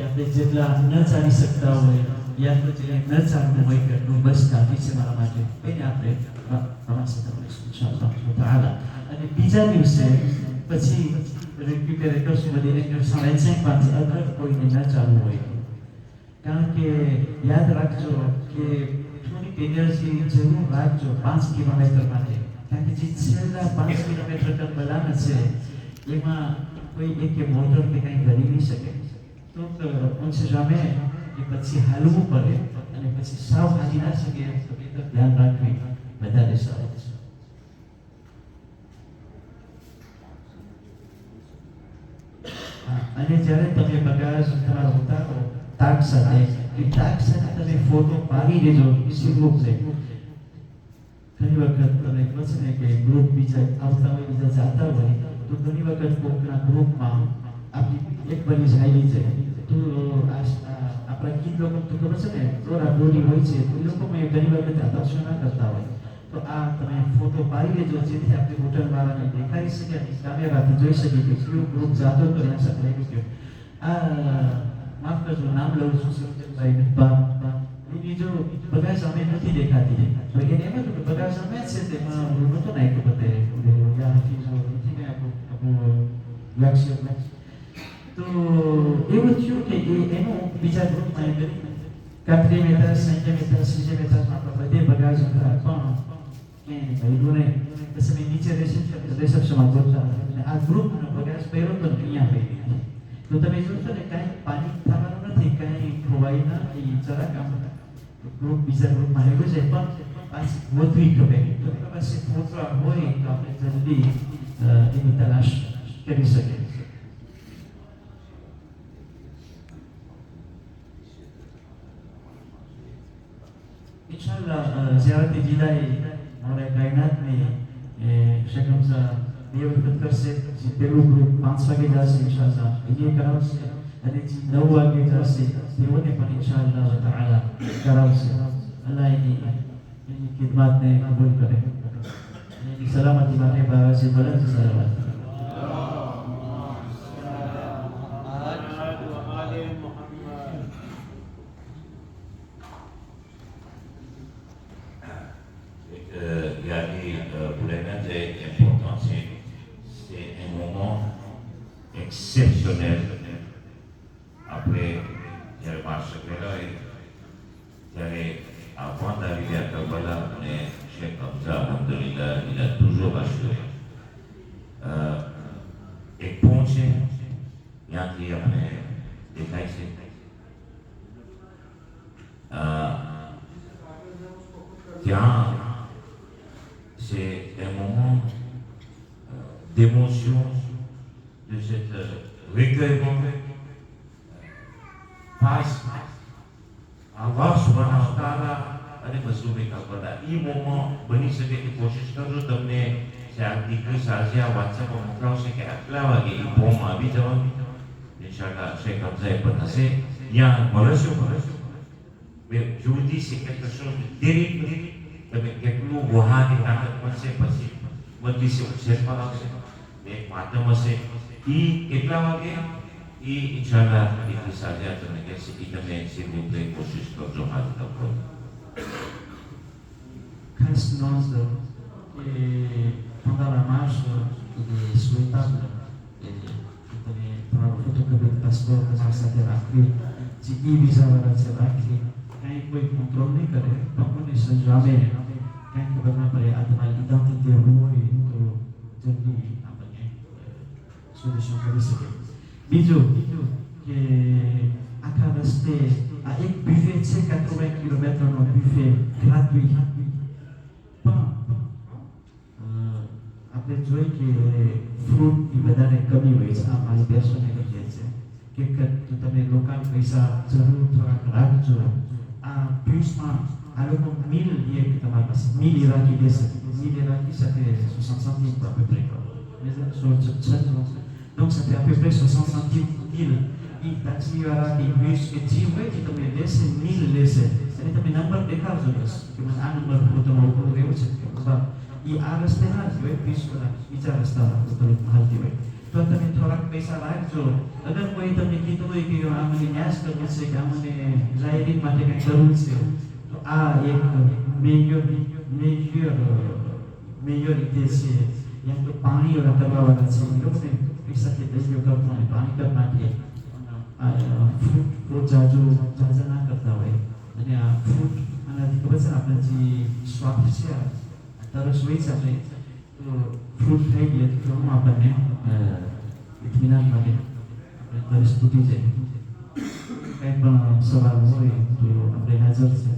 આપણે જેટલા ન ચાલી શકતા હોય યા તો જે ન ચાલવું હોય કેટલું બસ કાફી છે મારા માટે એને આપણે પ્રવાસે કરીશું ઇન્શાઅલ્લાહ તાઆલા. અને બીજા દિવસે પછી રેક્યુપેરેટર્સ બધી એક પાંચ અગર કોઈને ન ચાલવું હોય, કારણ કે યાદ રાખજો કે થોડીક એનર્જી જરૂર રાખજો 5 કિલોમીટર માટે, કારણ કે જે છેલ્લા 5 કિલોમીટર કરવાના છે એમાં કોઈ એક મોટર કે કંઈ કરી નહીં શકે. તો ઉનસે જામે કે પછી હાલવું પડે અને પછી સાવ હાલી ના શકે તો એ તો ધ્યાન રાખવી વધારે સારું છે. અને જ્યારે તમે બગાસ તમારો ઉતારો તાક સાથે તમે ફોટો પાડી દેજો ઇસી ગ્રુપ સે. ઘણી વખત તમે કહો છો ને કે ગ્રુપ બીજા આવતા હોય બીજા જાતા હોય તો ઘણી વખત કોકના ગ્રુપમાં આપણી એક બની જાય છે તો આપણા ગીત લોકો તો ખબર છે ને દોરા દોરી હોય છે તો એ લોકો ઘણી વખત આકર્ષણ ના કરતા હોય તો આ તમે ફોટો પાડી લેજો જેથી આપણે હોટલ વાળાને દેખાડી શકે અને કેમેરાથી જોઈ શકીએ કે કયો ગ્રુપ જાતો તો એના સાથે આવી ગયો. માફ કરજો નામ લઉં છું સુરજનભાઈ બીજો બગાસ અમે નથી દેખાતી તો એને એમ હતું કે બગાસ અમે છે તેમાં નહોતો નાખ્યો બધે યા હાફીઝો નથી મેં આપણું લક્ષ્ય તો એવું થયું કે એનું બીજા ગ્રુપમાં એ કાપરી મહેતા સંજય મહેતા સંજય મહેતા આપણા બધે બગાસ હતા પણ ભાઈ ગુને પછી મેં નીચે રિસેપ્શનમાં બોલતા અને આ ગ્રુપનો બગાસ પહેરો તો અહીંયા પહેરી તો તમે જોશો ને કાંઈ પાણી થવાનું નથી, કાંઈ ખોવાઈ ના એ જરાક આમ ગ્રુપ બીજા ગ્રુપમાં આવ્યું છે પણ પાછી વધવી ગમે તો એના પાસે ફોટવા હોય તો આપણે જલ્દી એની તલાશ કરી શકીએ. इंशाअल्लाह ज़ियारत जिलाई हमारे कायनात में शेख हमजा ये वक्त कर से पेरू ग्रुप 5 वागे जा से इंशाअल्लाह ये कराव से અને 9 વાગે જશે તેઓને પણ ઇન્શાઅલ્લાહ તાઆલા કરાવશે. અલ્લાહ એની ખિદમતને કબૂલ કરે અને એની સલામતી માટે બાવા છે બલંદ સલાવત. Exceptionnel. Après, il y a le marché là et il y avait avant d'arriver à Kabbalah, mais Cheikh Hamza, alhamdulillah, il a toujours assuré. Et Ponce, il y a qui a des caïsés. C'est un moment d'émotion, de cette recueillement, passe Allah subhanahu wa ta'ala અને મસૂબે કાબલા એ મોમાં બની શકે કે કોશિશ કરજો તમને શાંતિ કે સાજે આ WhatsApp મોકલાવશે કે આટલા વાગે એ ફોર્મ આવી જવાનું ઇન્શાઅલ્લાહ શેખ હમઝા પણ હશે યા મળશો mais je vous dis c'est quelque chose de terrible તમે કેટલું વહાની તાકાત મળશે પછી બધી છે ઉછેરમાં આવશે એક માધ્યમ હશે એ કેટલા વાગે એ ઇન્શાઅલ્લાહ એટલી સાજા તમને કહેશે કે તમે સીધી કોશિશ કરજો હાથ કરો. ખાસ નોંધ કે pendant la marche il est souhaitable que તમે તમારો ફોટોકોપી પાસપોર્ટ તમારી સાથે રાખવી જે ઈ વિઝા વાળા છે રાખવી કાંઈ કોઈ કંટ્રોલ નહીં કરે આપણને સમજાવે કાંઈ ખબર ના પડે આ તમારી ઇડેન્ટિટી હોય તો જલ્દી આપણને સોલ્યુશન કરી શકે. બીજું કે આખા રસ્તે આ એક બુફે છે 80 કિલોમીટરનો બુફે ગ્રાટ્યુઇટ પણ આપણે જોઈ કે ફ્રૂટની વધારે કમી હોય છે. આ મારી પર્સનલ કહે છે કે તમે લોકલ પૈસા જરૂર થોડાક રાખજો. આ પ્યુસમાં આ લોકો મિલ લે કે તમારી પાસે મિલ ઇરાકી દેશે મિલ ઇરાકી સાથે 60 centimes à peu près donc ça fait à peu près 60 centimes mille. એ તાજવીવાળા કે વીસ કે જે હોય કે તમે લેશે મિલ લેશે અને તમે નંબર દેખાડજો બસ કે મને આ નંબર તમારો ઉપર રહેવો છે એ આ રસ્તે ના જ હોય 20 કલાક બીજા રસ્તામાં હાલતી હોય તો તમે થોડાક પૈસા રાખજો. અગર કોઈ તમને કીધું હોય કે આ મને ન્યાસ કરવું છે કે આ મને લાયરિંગ માટે કંઈ કરવું છે, તો આ એક મેજર રીતે છે. યા તો પાણી વાળા કરવાવાળા છે, એ લોકોને પૈસાથી દઈયો કરતો હોય, પાણી કરી નાખીએ. ફ્રૂટ બહુ ઝાઝા ના કરતા હોય. અને આ ફ્રૂટ આનાથી ખબર છે આપણે જે સ્વાદ છે, તરસ હોય છે આપણે, તો ફ્રૂટ ખાઈ ગઈએ તો ઘણું આપણને ઇત્મીનાન મળે, આપણે તરસ તૂટી જાય. કંઈ પણ સવાલ હોય તો આપણે હાજર છે.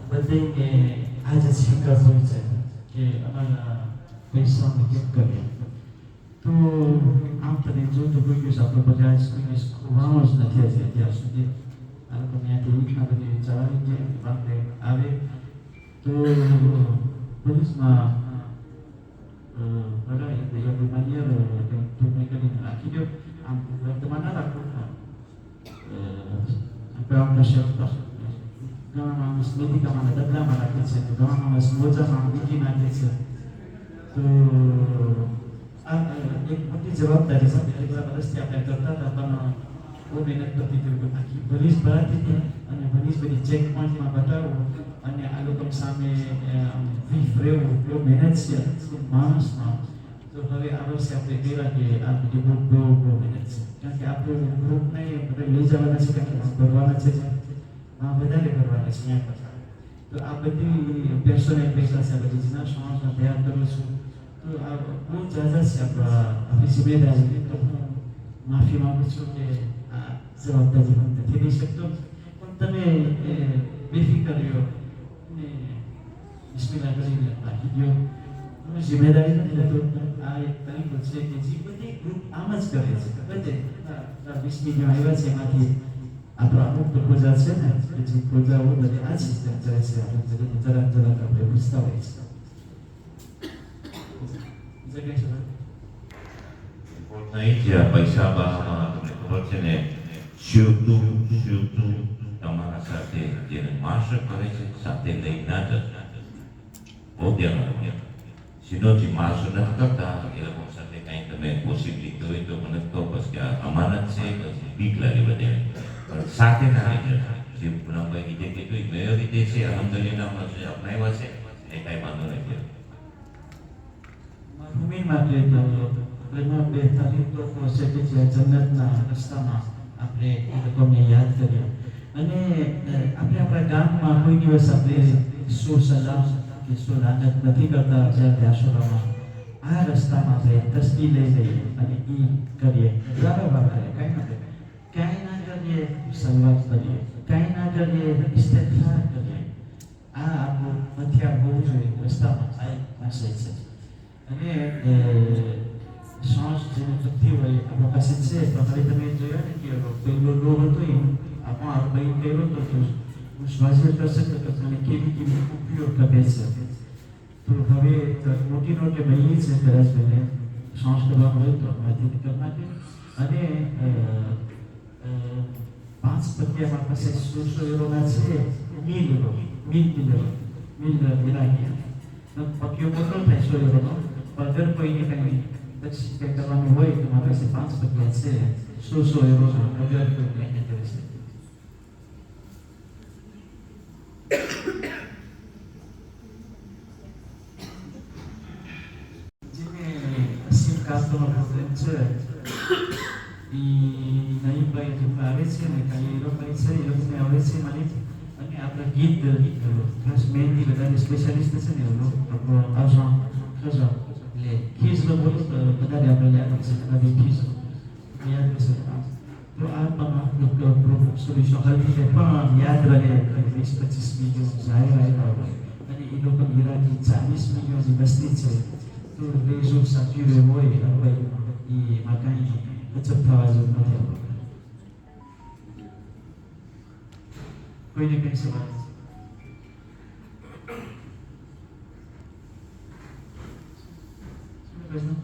બધાને આજે શીખવા હોય છે કે અમારા પૈસાને કેમ કરીએ. તો આમ તને જોતું કોઈ દિવસ આપણે બધા કોઈને ખોવાનો જ નથી હશે અત્યાર સુધી. આ લોકો ત્યાંથી આ બધી ચલાવી જાય આપણે આવે તો પોલીસમાં બધા બીમારીઓ કંઈ કરીને રાખી દો. આમ વર્તમાન ના રાખો. આપણે શક્તા ઘણા માણસ મેડિકામાં ડબલામાં રાખે છે, ઘણા માણસ મોજામાં મૂકી નાખે છે. તો આ એક મોટી જવાબદારી છે. કેટલા વર્ષથી આપણે કરતા હતા, પણ બહુ મહેનત કરતી હતી. આખી પોલીસ ભરાતી હતી અને પોલીસ બધી ચેક પોઈન્ટમાં બતાવવું અને આ લોકો સામે ફીફ રહેવું, બહુ મહેનત છે માણસમાં. તો હવે આ વર્ષે આપણે કહેલા કે આ બધી બહુ મહેનત છે. કારણ કે આપણું ગ્રુપને આપણે લઈ જવાના છે, કારણ કે ભરવાના છે, વધારે ભરવાના છે ત્યાં પાછા. તો આ બધી પર્સનલ પૈસા છે, બધી જીના સમાજમાં તૈયાર કરું છું. તો આ બહુ ઝાઝા છે આપણી જિમ્મેદારી. તો હું માફી માગું છું કે આ જવાબદારી હું નથી લઈ શકતો, પણ તમે બેફિકર રહ્યો અને બિસ્મિલ્લાહ કરીને રાખી દો. હું જિમ્મેદારી નથી લેતો. આ એક તરીકો છે કે જે બધી ગ્રુપ આમ જ કરે છે. બધે 20 મિલિયન આવ્યા છે, એમાંથી આપણો અમુક પ્રપોઝલ છે ને, જે પ્રપોઝલ બધે આ સિસ્ટમ કરે છે. આપણે જરાક આપણે પૂછતા હોય છે. નહીં છે પૈસા બહારમાં તમને ખબર છે ને, શિવતું તમારા સાથે જેને માસ્ટર કરે છે સાથે લઈ ના જતા. બહુ ધ્યાન રાખજો. સીધોથી માસ્ટર નથી કરતા એ લોકો સાથે કંઈ તમે પોસિબિલિટી હોય તો મને કહો, બસ કે અમાનત છે, પછી બીક લાગે બધે. પણ સાથે ના લઈ જતા. જે પૂનમભાઈ રીતે કેટલી મેયર રીતે છે, અલહમદુલિલ્લાહ જે અપનાવ્યા છે એ કાંઈ વાંધો નથી. મરહુમીન માટે તો એમાં બેહતરીન લોકો છે કે જે જન્નતના રસ્તામાં આપણે એ લોકોને યાદ કરીએ. અને આપણે આપણા ગામમાં કોઈ દિવસ આપણે સો સલામ કે સો લાનત નથી કરતા. જ્યારે આશુરામાં આ રસ્તામાં આપણે તસ્બીહ લઈ લઈએ અને એ કરીએ, બરાબર કરીએ. કાંઈ ના કરીએ સલવાત કરીએ, કાંઈ ના કરીએ ઇસ્તિગફાર કરીએ. આ આપણું હથિયાર હોવું જોઈએ રસ્તામાં. આ એક આશય છે. અને શ્વાસ જેને થતી હોય આપણા પાસે છે. તો હવે તમે જોયા ને કે પહેલો લો હતો એ આપણો 40 કર્યો હતો, તો હું શ્વાસ કરશે તો તમે કેવી ઉપયોગ કરે છે. તો હવે મોટી નોટે બની છે કદાચ પહેલે શ્વાસ કરવાનું હોય તો આથી કરી નાખે. અને 5 પત્યામાં પાસે 100 યુરોના છે મિલ પક્યો મોટો થાય 100 યુરોનો. અગર કોઈને કંઈ પછી કરવાનું હોય તો મારી પાસે 5 પત્યા છે 100 યુરોનો. અગર કોઈ મહેનત કરે છે. કાસ્ટનો પ્રોબ્લેમ છે એ નઈમભાઈ જેમને આવે છે ને ખાલી એ લોકોની છે, એ લોકોને આવે છે મારી. અને આપણે ગીત ખાસ મહેંદી બધાને સ્પેશિયાલિસ્ટ છે ને આપણો આવશો એટલે ખીઝનો બોલો તો બધાને આપણે યાદ આવશે. બધી ખીઝ યાદ રહેશે. તો આ પણ સોલ્યુશન હલ્દી પણ યાદ રહે. 20-25 મિલિયન જાહેર આવ્યા હોય અને એ લોકો ઈરાકી 40 મિલિયનની વસ્તી છે તો રેઝો સાચવી હોય હવે એમાં કાંઈ અછત થવા જેવું નથી કોઈને કંઈ સવાલ પ્રશ્ન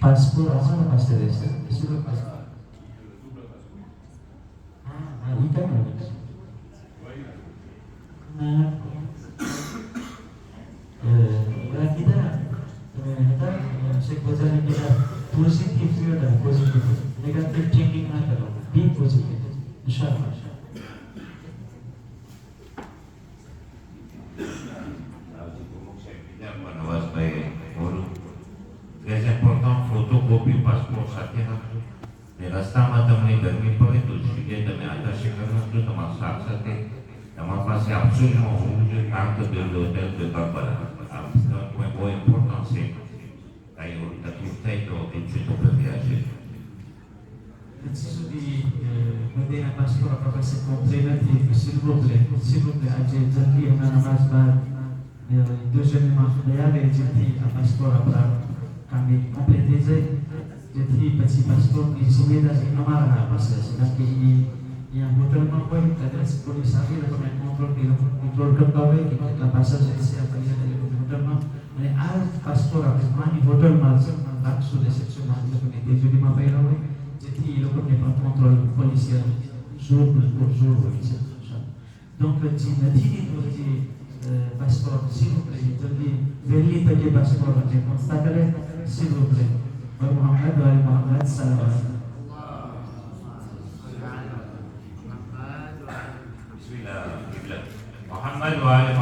પાસપોર્ટ અમારા પાસે રહેશે શું પાસપોર્ટ હા એ કેમ રહેશે kita Sheikh Wazari kita positif juga positif negatif thinking ना करो be positive इंशाल्लाह Es important fotocopie પાસપોર્ટ સાથે રાખજો ને રસ્તામાં તમને ગરમી પડે તો જોઈએ તમે આદર્શ કરજો તમારા સાથ સાથે તમારા પાસે absolument હોવું જોઈએ carte de l'hôtel de Barbara. Un point bom important c'est aí o tentativo feito e tutto per viaggiare. Preciso di vedere la passport proprio se completamente s'il vous plaît આજે જલ્દી એમના નમાઝ બાદ દુસરીમાં દયા જેથી આ પાસપોર્ટ આપણા કામે કમ્પ્લીટ થઈ જાય જેથી પછી પાસપોર્ટની સુવિધા અમારા પાસે છે કારણ કે यहाँ होटलમાં કોઈ કદાચ પોલીસ આવી તો તમે કંટ્રોલ કરતા હોય કે કેટલા પાસેજર છે આ કઈ હોટલમાં અને આ પાસપોર્ટ આપણે માની હોટલમાં રાખશું ને સેક્શનમાં લોકોને તેજુરીમાં પહેલા હોય જેથી એ લોકોને પણ કંટ્રોલ પોલીસ જોર હોય છે donc જે નથી લીધો જે પાસપોર્ટ s'il vous plaît જલ્દી વહેલી તકે પાસપોર્ટ અને કોન્સ્ટા કરે s'il vous plaît મોહમ્મદ વાલી મોહમ્મદ સલામ Muhammad wa